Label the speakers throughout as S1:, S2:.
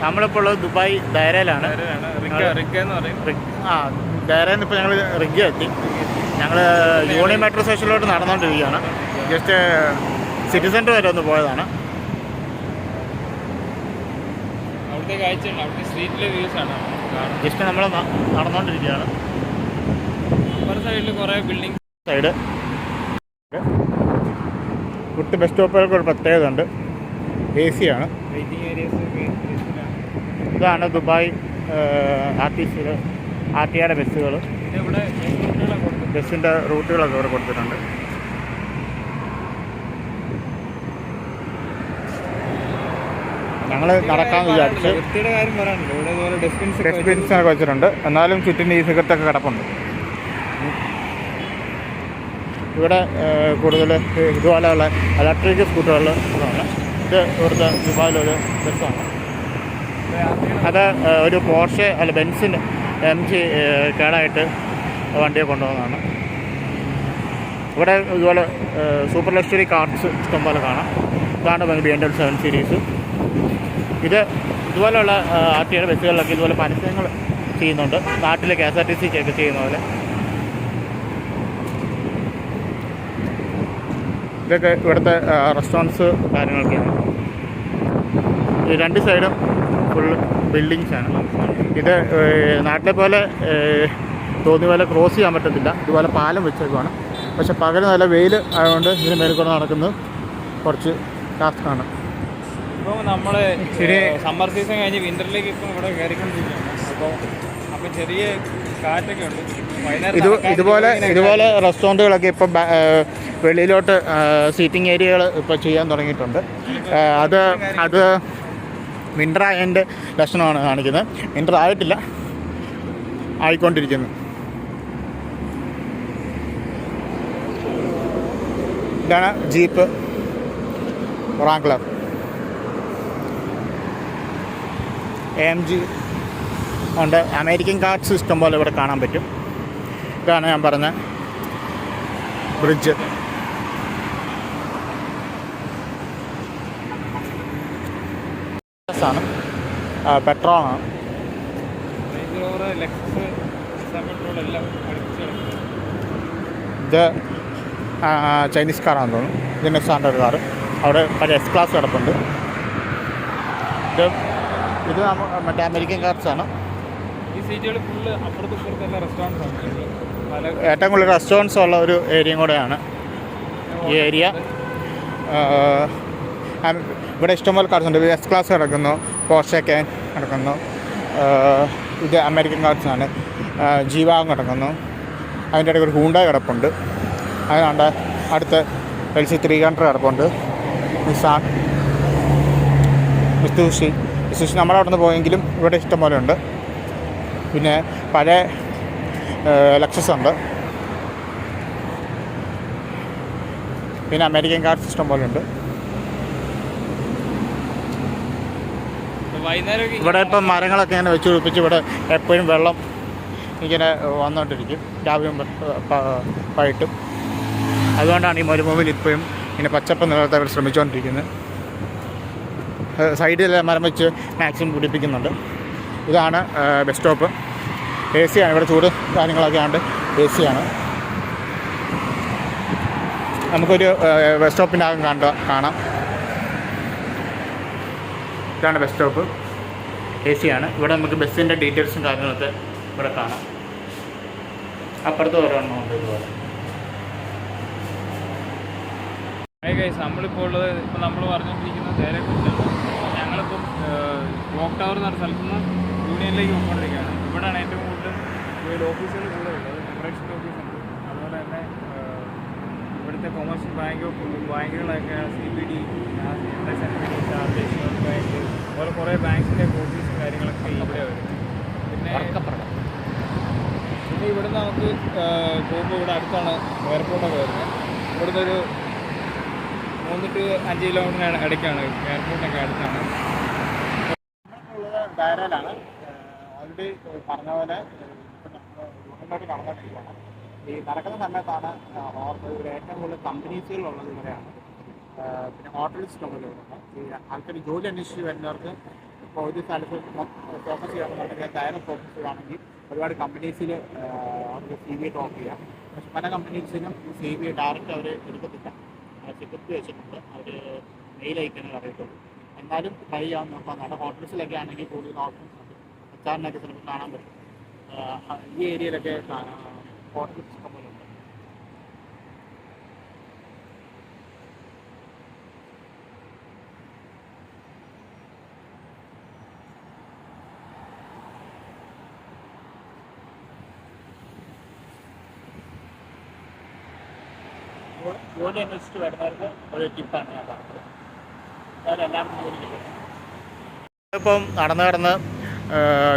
S1: നമ്മളിപ്പോൾ ഉള്ളത് ദുബായ് ദൈറയിലാണ്. ദൈറയിൽ നിന്ന് ഇപ്പോൾ ഞങ്ങൾ റിഗ് എത്തി. ഞങ്ങൾ യൂണിയൻ മെട്രോ സ്റ്റേഷനിലോട്ട് നടന്നുകൊണ്ടിരിക്കുകയാണ്. ജസ്റ്റ് സിറ്റി സെൻറ്റർ വരെ ഒന്ന് പോയതാണ്. ജസ്റ്റ് നമ്മൾ നടന്നുകൊണ്ടിരിക്കുകയാണ്. സൈഡ് ഇവിടുത്തെ ബസ് സ്റ്റോപ്പുകൾക്ക് ഒരു പ്രത്യേകത ഉണ്ട്. AC ആണ്. ഇതാണ് ദുബായ് RTR ബസ്സുകൾ. ബസ്സിൻ്റെ റൂട്ടുകളൊക്കെ ഇവിടെ കൊടുത്തിട്ടുണ്ട്. ഞങ്ങൾ നടക്കാമെന്ന് വിചാരിച്ചു. ഡസ്റ്റ്ബിൻസൊക്കെ വെച്ചിട്ടുണ്ട്. എന്നാലും ചുറ്റിന് ഈ സിഗരറ്റൊക്കെ കിടപ്പുണ്ട്. ഇവിടെ കൂടുതൽ ഇതുപോലെയുള്ള ഇലക്ട്രിക് സ്കൂട്ടറുകൾ ആണ്. ഇത് ഇവിടുത്തെ ദുബായിലൊരു ബസ്സാണ്. അത് ഒരു പോർഷെ അല്ല ബെൻസിൻ്റെ MG കേടായിട്ട് വണ്ടിയെ കൊണ്ടുപോകുന്നതാണ്. ഇവിടെ ഇതുപോലെ സൂപ്പർ ലക്ഷറി കാർസ് ഇഷ്ടംപോലെ കാണാം. ഇതാണ് BMW 7 സീരീസ്. ഇതുപോലെയുള്ള RTR ബസ്സുകളിലൊക്കെ ഇതുപോലെ പരസ്യങ്ങൾ ചെയ്യുന്നുണ്ട്. നാട്ടിലെ KSRTC ഒക്കെ ചെയ്യുന്ന പോലെ. ഇതൊക്കെ ഇവിടുത്തെ റെസ്റ്റോറൻറ്റ്സ് കാര്യങ്ങളൊക്കെയാണ്. ഈ രണ്ട് സൈഡും ഫുൾ ബിൽഡിങ്സാണ്. ഇത് നാട്ടിലെ പോലെ തോന്നിയ പോലെ ക്രോസ് ചെയ്യാൻ പറ്റത്തില്ല. ഇതുപോലെ പാലം വെച്ചേക്കുവാണ്. പക്ഷെ പകല് നല്ല വെയിൽ ആയതുകൊണ്ട് ഇതിന് മേലെ കൂടെ നടക്കുന്നത് കുറച്ച് ടാസ്ക്കാണ്.
S2: ഇപ്പോൾ നമ്മൾ സമ്മർ സീസൺ കഴിഞ്ഞ് വിൻ്ററിലേക്ക് ഇപ്പം ഇവിടെ കയറിക്കൊണ്ടിരിക്കുകയാണ്. അപ്പോൾ ചെറിയ കാറ്റൊക്കെ ഉണ്ട്.
S1: ഇതുപോലെ റെസ്റ്റോറൻറ്റുകളൊക്കെ ഇപ്പം വെളിയിലോട്ട് സീറ്റിംഗ് ഏരിയകൾ ഇപ്പോൾ ചെയ്യാൻ തുടങ്ങിയിട്ടുണ്ട്. അത് വിൻ്റർ ആയതിൻ്റെ ലക്ഷണമാണ് കാണിക്കുന്നത്. വിൻ്റർ ആയിട്ടില്ല, ആയിക്കൊണ്ടിരിക്കുന്നു. ഇതാണ് ജീപ്പ് റാംഗ്ലർ AMG ഉണ്ട്. അമേരിക്കൻ കാർസ് ഇഷ്ടം പോലെ ഇവിടെ കാണാൻ പറ്റും. ഇതാണ് ഞാൻ പറഞ്ഞ ബ്രിഡ്ജ്. ആണ് പെട്രോളാണ്. ഇത് ചൈനീസ് കാറാണെന്ന് തോന്നുന്നു. ഇത് നെക്സാൻ്റെ ഒരു കാറ്. അവിടെ പല S ക്ലാസ് കിടപ്പുണ്ട്. ഇത് മറ്റേ അമേരിക്കൻ കാർസാണ്.
S2: ഈ സീറ്റുകൾ ഫുള്ള് അപ്പുറത്തുള്ള റെസ്റ്റോറൻറ്റ്സ് ആണ്.
S1: ഏറ്റവും കൂടുതൽ റെസ്റ്റോറൻറ്റ്സ് ഉള്ള ഒരു ഏരിയയും കൂടെയാണ് ഈ ഏരിയ. ഇവിടെ ഇഷ്ടംപോലെ കാർസ് ഉണ്ട്. S ക്ലാസ് കിടക്കുന്നു, പോർഷെ കാൻ കിടക്കുന്നു. ഇത് അമേരിക്കൻ കാർസാണ്. ജീവാങ് കിടക്കുന്നു. അതിൻ്റെ ഇടയ്ക്ക് ഒരു ഹൂണ്ടായി കിടപ്പുണ്ട്. അതുകൊണ്ട് അടുത്ത് LC300 കിടപ്പുണ്ട്. നിസാൻ, മിസ്തുബിഷി നമ്മുടെ അവിടെ നിന്ന് പോയെങ്കിലും ഇവിടെ ഇഷ്ടംപോലെ ഉണ്ട്. പിന്നെ പഴയ ലക്സസ് ഉണ്ട്. പിന്നെ അമേരിക്കൻ കാർസ് ഇഷ്ടം പോലെ ഉണ്ട്. ഇവിടെ ഇപ്പം മരങ്ങളൊക്കെ ഇങ്ങനെ വെച്ച് പിടിപ്പിച്ച് ഇവിടെ എപ്പോഴും വെള്ളം ഇങ്ങനെ വന്നുകൊണ്ടിരിക്കും, രാവിലെയും വൈകിട്ടും. അതുകൊണ്ടാണ് ഈ മരുഭൂമിയിൽ ഇപ്പോഴും ഇങ്ങനെ പച്ചപ്പ് നിലനിർത്താൻ അവർ ശ്രമിച്ചുകൊണ്ടിരിക്കുന്നത്. സൈഡിലെല്ലാം മരം വെച്ച് മാക്സിമം പിടിപ്പിക്കുന്നുണ്ട്. ഇതാണ് ബസ് സ്റ്റോപ്പ്. AC ആണ്. ഇവിടെ ചൂട് കാര്യങ്ങളൊക്കെ ആണ്ട് AC ആണ്. നമുക്കൊരു ബസ് സ്റ്റോപ്പിൻ്റെ അകം കാണാം. ഇതാണ് ബസ് സ്റ്റോപ്പ്. AC ആണ്. ഇവിടെ നമുക്ക് ബസ്സിൻ്റെ ഡീറ്റെയിൽസും കാര്യങ്ങളൊക്കെ ഇവിടെ കാണാം. അപ്പുറത്ത് ഒരെണ്ണം ഉണ്ട് ഇതുപോലെ.
S2: നമ്മളിപ്പോൾ ഉള്ളത് ഇപ്പം നമ്മൾ പറഞ്ഞുകൊണ്ടിരിക്കുന്നത് ധൈര്യക്കുറിച്ചാണ്. ഞങ്ങളിപ്പം ക്ലോക്ക് ടവർ എന്ന് പറഞ്ഞ സ്ഥലത്ത് നിന്ന് യൂണിയനിലേക്ക് പോയിക്കൊണ്ടിരിക്കുകയാണ്. ഇവിടെയാണ് ഏറ്റവും കൂടുതൽ ഓഫീസുകൾ കൂടുതലുള്ളത്. എമിറേറ്റ്സിൻ്റെ ഓഫീസുണ്ട്. അതുപോലെ തന്നെ ഇവിടുത്തെ കൊമേഴ്ഷ്യൽ ബാങ്കുകളൊക്കെ CBD, ദേശീയ ബാങ്ക്, അതുപോലെ കുറേ ബാങ്കിൻ്റെ ഓഫീസും കാര്യങ്ങളൊക്കെ ഇവിടെ വരും. പിന്നെ ഇവിടുന്ന് നമുക്ക് പോകുമ്പോൾ ഇവിടെ അടുത്താണ് എയർപോർട്ടൊക്കെ വരുന്നത്. ഇവിടുന്ന് ഒരു 3 to 5 കിലോമീറ്ററിന് ഇടയ്ക്കാണ് എയർപോർട്ടൊക്കെ അടുത്താണ്.
S1: ദൈറയിലാണ്. ഓൾറെഡി പറഞ്ഞ പോലെ യൂണിയനിലോട്ട് നടന്നിട്ടിരിക്കുകയാണ്. ഈ നടക്കുന്ന സമയത്താണ് ഇവിടെ ഏറ്റവും കൂടുതൽ കമ്പനീസുകളുള്ളത് ഇവിടെയാണ്. പിന്നെ ഹോട്ടൽസ് ഇഷ്ടംപോലെ വരുന്നത്. ഈ ആൾക്കാർ ജോലി അന്വേഷിച്ച് വരുന്നവർക്ക് ഇപ്പോൾ ഒരു സ്ഥലത്ത് ഫോക്കസ് ചെയ്യണമെന്നുണ്ടെങ്കിൽ ടയർ ഫോക്കസ് ചെയ്യുകയാണെങ്കിൽ ഒരുപാട് കമ്പനീസിൽ അവർക്ക് CV ഡ്രോപ്പ് ചെയ്യാം. പക്ഷെ പല കമ്പനീസിനും CV ഡയറക്റ്റ് അവർ എടുക്കത്തില്ല, സെക്യൂരിറ്റി വെച്ചിട്ടുണ്ട്, അവർ മെയിൽ അയക്കാനേ അറിയത്തുള്ളൂ. എന്നാലും ട്രൈ ചെയ്യാൻ നോക്കാം. നല്ല ഹോട്ടൽസിലൊക്കെ ആണെങ്കിൽ കൂടുതൽ ഓപ്ഷൻസ് ഉണ്ട്. HR-നൊക്കെ ചിലപ്പോൾ കാണാൻ പറ്റും. ഈ ഏരിയയിലൊക്കെ ഹോട്ടൽസ് ഇഷ്ടംപോലെ ഉണ്ട്. ജോലി അന്വേഷിച്ച് വരുന്നവർക്ക് ഒരു ടിപ്പാണ് ഞാൻ പറഞ്ഞത്. അതെല്ലാം ഇപ്പം നടന്ന്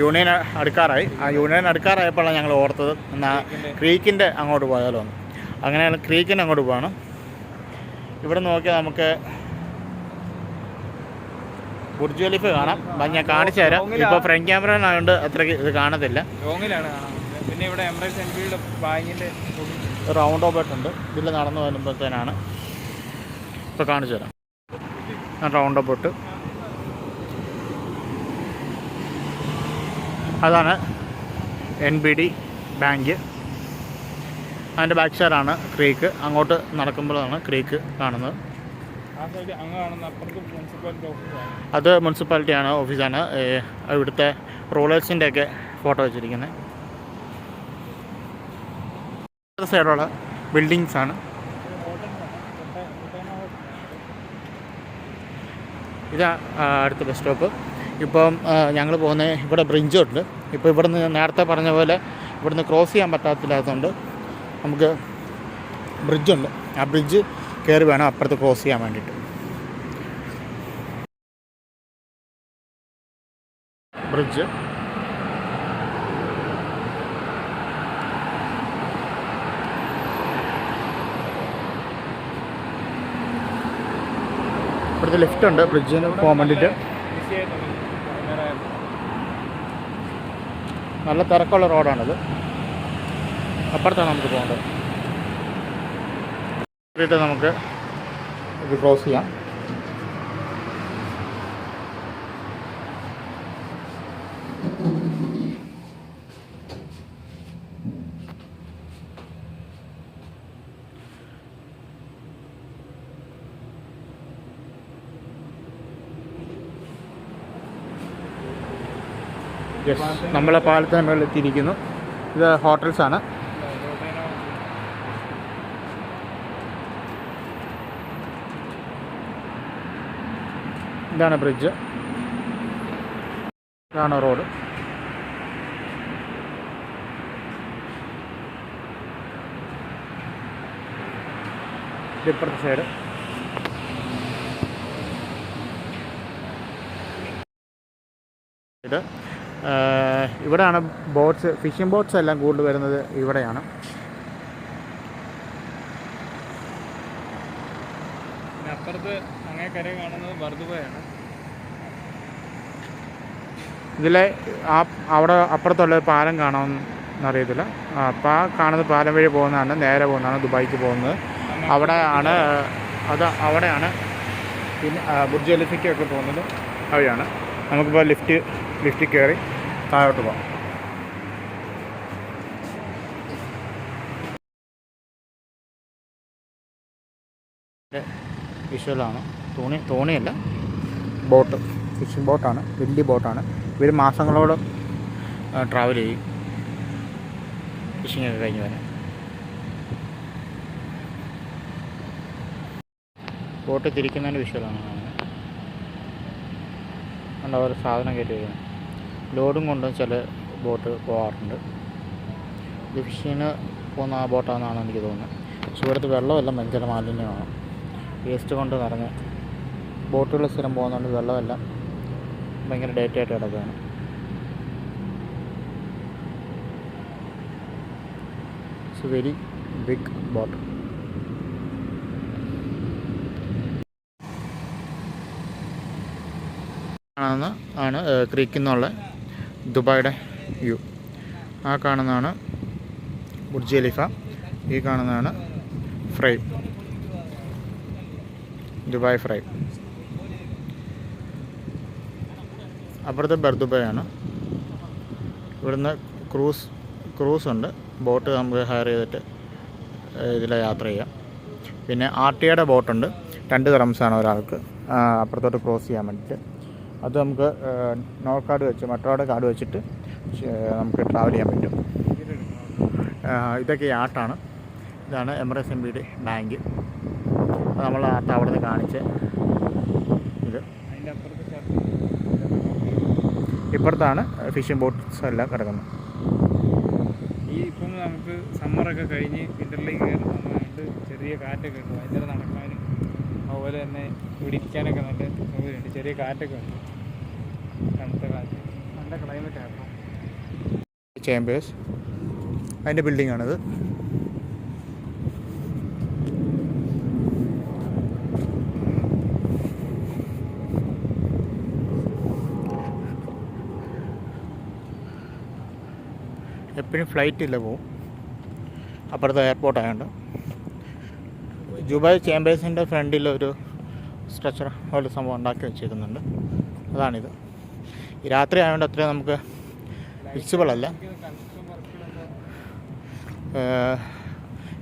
S1: യൂണിയൻ അടുക്കാറായി. ആ യൂണിയൻ അടുക്കാറായപ്പോഴാണ് ഞങ്ങൾ ഓർത്തത് എന്നാൽ ക്രീക്കിൻ്റെ അങ്ങോട്ട് പോയാലോ എന്ന്. അങ്ങനെയാണ് ക്രീക്കിൻ്റെ അങ്ങോട്ട് പോകണം. ഇവിടെ നോക്കിയാൽ നമുക്ക് ബുർജ് ഖലീഫ കാണാം. ഞാൻ കാണിച്ചു തരാം. ഇപ്പോൾ ഫ്രണ്ട് ക്യാമറ ആയതുകൊണ്ട് അത്രയ്ക്ക് ഇത് കാണത്തില്ല.
S2: പിന്നെ ഇവിടെ എമിറേറ്റ്സ് എൻഫീൽഡ് ബാങ്കിൻ്റെ
S1: റൗണ്ട് ഓബേട്ട് ഉണ്ട്. ഇതിൽ നടന്നു വരുമ്പോഴത്തേനാണ് ഇപ്പോൾ കാണിച്ചു തരാം. റൗണ്ട് ഓബേട്ട് അതാണ് NBD ബാങ്ക്. അതിൻ്റെ ബാക്ക് സൈഡാണ് ക്രീക്ക്. അങ്ങോട്ട് നടക്കുമ്പോഴാണ് ക്രീക്ക് കാണുന്നത്. അത് മുനിസിപ്പാലിറ്റിയാണ്, ഓഫീസാണ്. ഇവിടുത്തെ റൂളേഴ്സിൻ്റെയൊക്കെ ഫോട്ടോ വെച്ചിരിക്കുന്നത്. സൈഡുള്ള ബിൽഡിങ്സാണ്. ഇതാ അടുത്ത ബസ് സ്റ്റോപ്പ്. ഇപ്പം ഞങ്ങൾ പോകുന്നത് ഇവിടെ ബ്രിഡ്ജുണ്ട്. ഇപ്പോൾ ഇവിടുന്ന് നേരത്തെ പറഞ്ഞ പോലെ ഇവിടുന്ന് ക്രോസ് ചെയ്യാൻ പറ്റാത്തില്ലാത്തതുകൊണ്ട് നമുക്ക് ബ്രിഡ്ജുണ്ട്. ആ ബ്രിഡ്ജ് കയറി വേണം അപ്പുറത്ത് ക്രോസ് ചെയ്യാൻ വേണ്ടിയിട്ട്. ബ്രിഡ്ജ് ഇവിടുത്തെ ലിഫ്റ്റ് ഉണ്ട് ബ്രിഡ്ജിന് പോകാൻ വേണ്ടിയിട്ട്. നല്ല തിരക്കുള്ള റോഡാണിത്. അപ്പുറത്താണ് നമുക്ക് പോകേണ്ടത്. നമുക്ക് ഇത് ക്രോസ് ചെയ്യാം. നമ്മളെ പാലത്തിന് മുകളിൽ എത്തിയിരിക്കുന്നു. ഇത് ഹോട്ടൽസാണ്. ഇതാണ് ബ്രിഡ്ജ്, ഇതാണ് റോഡ്. ഇപ്പുറത്തെ സൈഡ് ഇത് ഇവിടെയാണ് ബോട്ട്സ്, ഫിഷിംഗ് ബോട്ട്സ് എല്ലാം കൂടുതൽ വരുന്നത് ഇവിടെയാണ്.
S2: അപ്പുറത്ത് അങ്ങനെ കര കാണുന്നത് ബർദുബയാണ്.
S1: ഇതിലെ അവിടെ അപ്പുറത്തുള്ള പാലം കാണാമെന്നറിയത്തില്ല. അപ്പോൾ ആ കാണുന്ന പാലം വഴി പോകുന്നതാണ്, നേരെ പോകുന്നതാണ് ദുബായിക്ക് പോകുന്നത്. അവിടെയാണ് പിന്നെ ബുർജ് ഖലീഫയ്ക്കൊക്കെ പോകുന്നത് അവിടെയാണ്. നമുക്കിപ്പോൾ ലിഫ്റ്റിൽ കയറി താഴോട്ട് പോകാം. വിഷ്വലാണ്. തോണിയല്ല, ബോട്ട്, ഫിഷിംഗ് ബോട്ടാണ്. വലിയ ബോട്ടാണ്. ഇവർ മാസങ്ങളോളം ട്രാവൽ ചെയ്യും ഫിഷിങ്ങൊക്കെ കഴിഞ്ഞ് വരാൻ. ബോട്ട് തിരിക്കുന്നതിൻ്റെ വിഷ്വലാണ് കാണുന്നത്. അവർ സാധനം കയറ്റി വയ്ക്കുന്നത്. ലോഡും കൊണ്ടും ചില ബോട്ട് പോകാറുണ്ട്. ഇത് ഫിഷിങ്ങിന് പോകുന്ന ആ ബോട്ടാണെന്നാണ് എനിക്ക് തോന്നുന്നത്. പക്ഷേ ഇവിടുത്തെ വെള്ളമെല്ലാം ഭയങ്കര മാലിന്യമാണ്. വേസ്റ്റ് കൊണ്ട് നിറഞ്ഞ് ബോട്ടുകൾ സ്ഥിരം പോകുന്നതുകൊണ്ട് വെള്ളമെല്ലാം ഭയങ്കര ഡേറ്റായിട്ട് കിടക്കുകയാണ്. It's very big boat. ആണ് ക്രീക്കിൽ നിന്നുള്ള ദുബായിയുടെ വ്യൂ. ആ കാണുന്നതാണ് ബുർജ് ഖലീഫ. ഈ കാണുന്നതാണ് ഫ്രൈം, ദുബായ് ഫ്രൈം. അപ്പുറത്ത് ബർദുബയാണ്. ഇവിടുന്ന് ക്രൂസ് ഉണ്ട്, ബോട്ട് നമുക്ക് ഹയർ ചെയ്തിട്ട് ഇതിൽ യാത്ര ചെയ്യാം. പിന്നെ ആർട്ടിയുടെ ബോട്ടുണ്ട്, 2 ദിറംസാണ് ഒരാൾക്ക് അപ്പുറത്തോട്ട് ക്രോസ് ചെയ്യാൻ വേണ്ടിയിട്ട്. അത് നമുക്ക് കാർഡ് വെച്ച് മറ്റൊരാളുടെ കാർഡ് വെച്ചിട്ട് നമുക്ക് ട്രാവൽ ചെയ്യാൻ പറ്റും. ഇതൊക്കെ ആർട്ടാണ്. ഇതാണ് എമിറേറ്റ്സ് MBD ബാങ്ക്. അത് നമ്മൾ ആർട്ട് അവിടെ നിന്ന് കാണിച്ച് ഇത്. ഇപ്പുറത്താണ് ഫിഷിംഗ് ബോട്ട്സ് എല്ലാം കിടക്കുന്നത്.
S2: ഈ ഇപ്പം നമുക്ക് സമ്മറൊക്കെ കഴിഞ്ഞ് വിൻ്ററിലേക്ക് കയറുന്ന സമയത്ത് ചെറിയ കാറ്റൊക്കെ ഉണ്ട്, ഭയങ്കര നടക്കാനും അതുപോലെ തന്നെ ഇവിടെ ഇരിക്കാനൊക്കെ നല്ല സൗകര്യമുണ്ട്. ചെറിയ കാറ്റൊക്കെ ഉണ്ട്, തണുത്ത കാറ്റ്, നല്ല ക്ലൈമറ്റ് ആയിരുന്നു.
S1: ചേമ്പേഴ്സ് അതിൻ്റെ ബിൽഡിങ്ങാണിത്. എപ്പോഴും ഫ്ലൈറ്റ് ഇല്ല പോവും, അപ്പുറത്തെ എയർപോർട്ട് ആയതുകൊണ്ട്. ദുബായ് ചേമ്പേഴ്സിൻ്റെ ഫ്രണ്ടിൽ ഒരു സ്ട്രക്ചർ പോലെ സംഭവം ഉണ്ടാക്കി വെച്ചിരിക്കുന്നുണ്ട്. അതാണിത്. ഈ രാത്രി ആയതുകൊണ്ട് അത്രയും നമുക്ക് വിസിബിൾ അല്ല.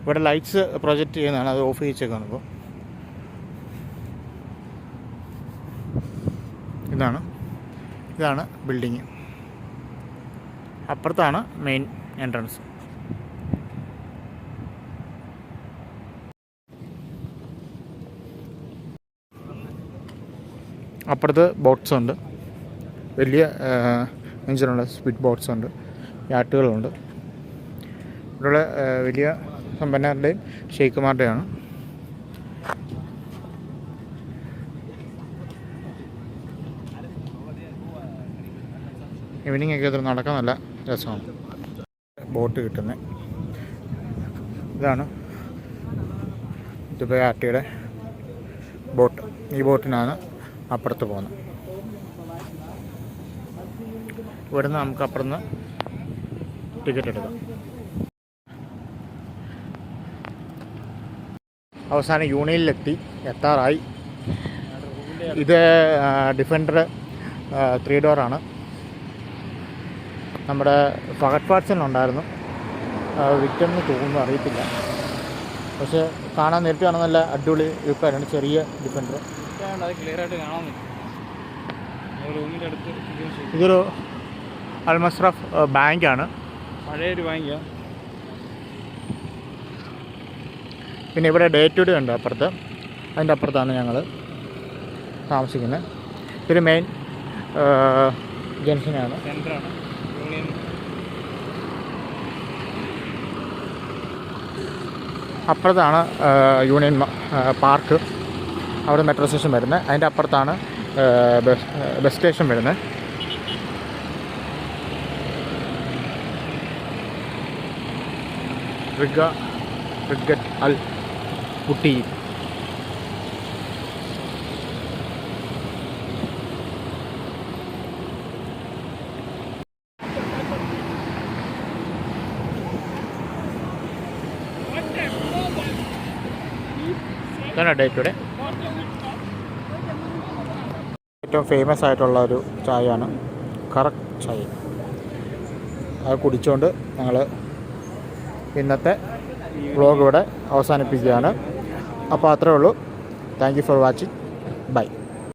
S1: ഇവിടെ ലൈറ്റ്സ് പ്രൊജക്റ്റ് ചെയ്യുന്നതാണ്, അത് ഓഫ് ചെയ്യിച്ചേക്കാണ് ഇപ്പോൾ. ഇതാണ് ബിൽഡിങ്. അപ്പുറത്താണ് മെയിൻ എൻട്രൻസ്. അപ്പുറത്ത് ബോട്ട്സ് ഉണ്ട്, വലിയ എഞ്ചിനുള്ള സ്പീഡ് ബോട്ട്സ് ഉണ്ട്, യാട്ടുകളുണ്ട്. ഇവിടെയുള്ള വലിയ സമ്പന്നരുടെയും ഷെയ്ഖുമാരുടെയാണ്. ഈവനിങ് ഒക്കെ ഇത്ര നടക്കാൻ നല്ല രസമാണ്. ബോട്ട് കിട്ടുന്നത് ഇതാണ് ദുബായ് ആർട്ടിയുടെ ബോട്ട്. ഈ ബോട്ടിനാണ് അപ്പുറത്ത് പോകുന്നത്. ഇവിടുന്ന് നമുക്ക് അപ്പുറത്ത് ടിക്കറ്റ് എടുക്കാം. അവസാനം യൂണിയനിലെത്തി, എത്താറായി. ഇത് ഡിഫൻഡർ 3 ഡോറാണ്. നമ്മുടെ ഫഹദ് ഫാസിലുണ്ടായിരുന്നു, വിക്ടറിന് തോന്നുന്നു, അറിയത്തില്ല. പക്ഷേ കാണാൻ നേരിട്ട് കാണാൻ നല്ല അടിപൊളി ലുക്കാണ്. ചെറിയ ഡിഫൻഡർ.
S2: അത് ക്ലിയർ ആയിട്ട് കാണാൻ പറ്റും.
S1: ഇതൊരു അൽമസ്റഫ് ബാങ്കാണ്,
S2: പഴയൊരു ബാങ്കാണ്.
S1: പിന്നെ ഇവിടെ ഡേ ടു ഡേ ഉണ്ട് അപ്പുറത്ത്. അതിൻ്റെ അപ്പുറത്താണ് ഞങ്ങൾ താമസിക്കുന്നത്. ഇതൊരു മെയിൻ ജംഗ്ഷനാണ്,
S2: സെൻറ്ററാണ് യൂണിയൻ.
S1: അപ്പുറത്താണ് യൂണിയൻ പാർക്ക്, അവിടെ മെട്രോ സ്റ്റേഷൻ വരുന്നത്. അതിൻ്റെ അപ്പുറത്താണ് ബസ് സ്റ്റേഷൻ വരുന്നത്. റിഗറ്റ് അൽ കുട്ടി. ഇതാണ് ഡേ ടു ഡേ. ഏറ്റവും ഫേമസ് ആയിട്ടുള്ള ഒരു ചായയാണ് കറക് ചായ. അത് കുടിച്ചുകൊണ്ട് ഞങ്ങൾ ഇന്നത്തെ വ്ളോഗ് ഇവിടെ അവസാനിപ്പിക്കുകയാണ്. അപ്പോൾ അത്രേ ഉള്ളൂ. Thank you for watching. By.